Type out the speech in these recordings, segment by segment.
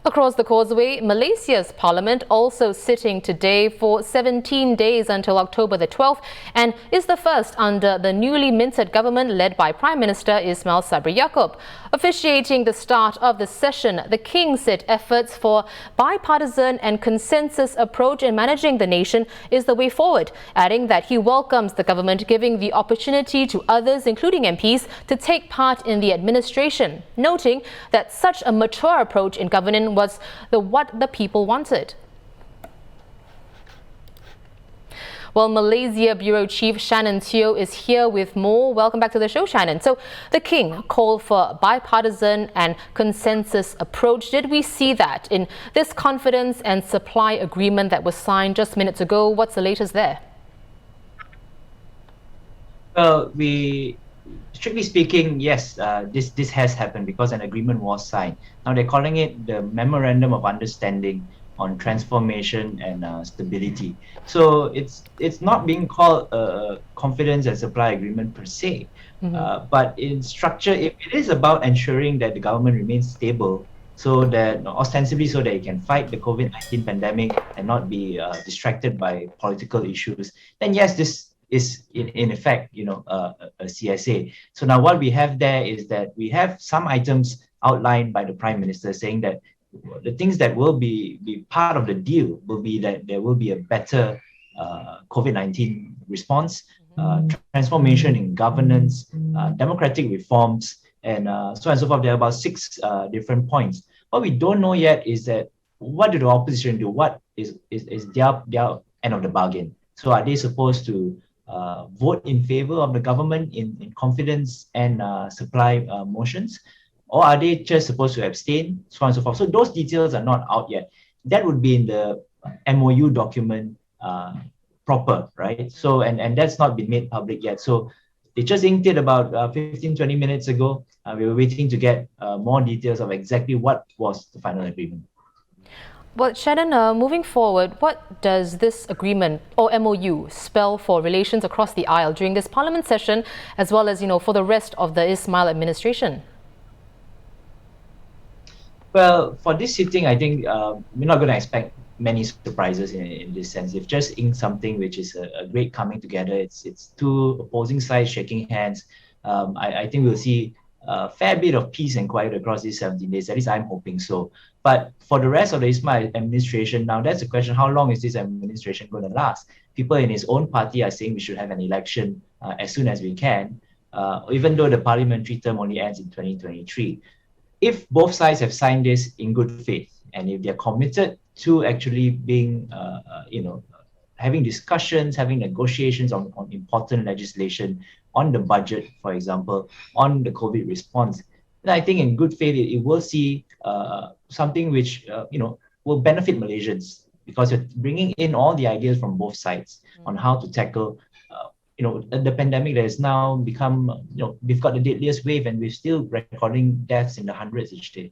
Across the causeway, Malaysia's parliament also sitting today for 17 days until October the 12th and is the first under the newly minted government led by Prime Minister Ismail Sabri Yaakob. Officiating the start of the session, the King said efforts for bipartisan and consensus approach in managing the nation is the way forward, adding that he welcomes the government giving the opportunity to others, including MPs, to take part in the administration, noting that such a mature approach in governing was what the people wanted. Well, Malaysia Bureau Chief Shannon Teoh is here with more. Welcome back to the show, Shannon. So the King called for a bipartisan and consensus approach. Did we see that in this confidence and supply agreement that was signed just minutes ago? What's the latest there? Well, strictly speaking, yes, this has happened because an agreement was signed. Now they're calling it the Memorandum of Understanding on Transformation and Stability. So it's not being called a confidence and supply agreement per se, but in structure, it is about ensuring that the government remains stable, so that ostensibly so that it can fight the COVID-19 pandemic and not be distracted by political issues. Then yes, this is in effect, a CSA. So now what we have there is that we have some items outlined by the Prime Minister saying that the things that will be part of the deal will be that there will be a better COVID-19 response, transformation in governance, democratic reforms, and so on and so forth. There are about 6 different points. What we don't know yet is that what do the opposition do? What is their end of the bargain? So are they supposed to vote in favor of the government in confidence and supply motions? Or are they just supposed to abstain, so on and so forth? So those details are not out yet. That would be in the MOU document proper, right? So, and that's not been made public yet. So they just inked it about 15, 20 minutes ago. We were waiting to get more details of exactly what was the final agreement. Well, Shannon, moving forward, what does this agreement or MOU spell for relations across the aisle during this parliament session, as well as, for the rest of the Ismail administration? Well, for this sitting, I think we're not going to expect many surprises in this sense. They've just inked something which is a great coming together. It's 2 opposing sides shaking hands. I think we'll see a fair bit of peace and quiet across these 17 days. At least I'm hoping so. But for the rest of the Ismail administration, now that's the question: how long is this administration going to last? People in his own party are saying we should have an election as soon as we can, even though the parliamentary term only ends in 2023. If both sides have signed this in good faith, and if they're committed to actually being, having discussions, having negotiations on important legislation, on the budget, for example, on the COVID response, then I think in good faith, it will see something which, will benefit Malaysians, because you're bringing in all the ideas from both sides on how to tackle the pandemic that has now become, we've got the deadliest wave and we're still recording deaths in the hundreds each day.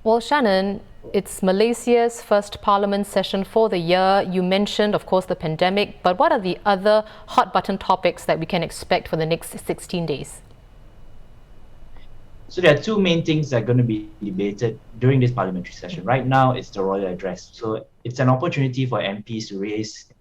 Well, Shannon, it's Malaysia's first parliament session for the year. You mentioned, of course, the pandemic, but what are the other hot button topics that we can expect for the next 16 days? So there are 2 main things that are going to be debated during this parliamentary session. Right now, it's the royal address. So it's an opportunity for MPs to raise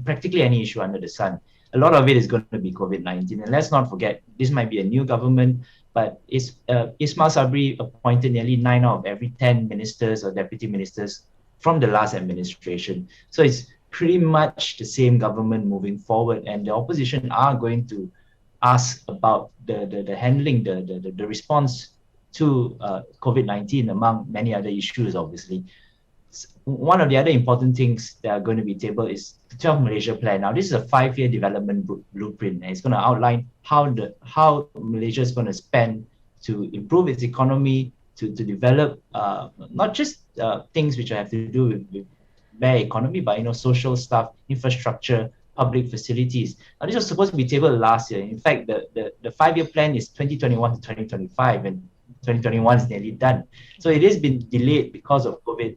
practically any issue under the sun. A lot of it is going to be COVID-19. And let's not forget, this might be a new government, but Ismail Sabri appointed nearly 9 out of every 10 ministers or deputy ministers from the last administration. So it's pretty much the same government moving forward. And the opposition are going to ask about the handling, the response to COVID-19, among many other issues, obviously. One of the other important things that are going to be tabled is the 12 Malaysia plan. Now, this is a 5-year development blueprint, and it's going to outline how Malaysia is going to spend to improve its economy, to develop not just things which have to do with bare economy, but social stuff, infrastructure, public facilities. Now, this was supposed to be tabled last year. In fact, the 5-year plan is 2021 to 2025, and 2021 is nearly done. So it has been delayed because of COVID,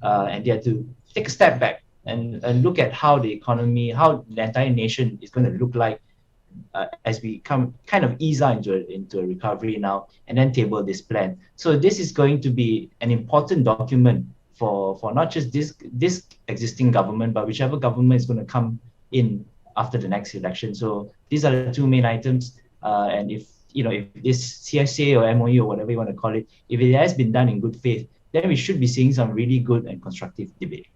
and they had to take a step back and look at how the economy, how the entire nation is going to look like as we come kind of ease out into a recovery now, and then table this plan. So this is going to be an important document for not just this existing government, but whichever government is going to come in after the next election. So these are the two main items. And if this CSA or MOU or whatever you want to call it, if it has been done in good faith, then we should be seeing some really good and constructive debate.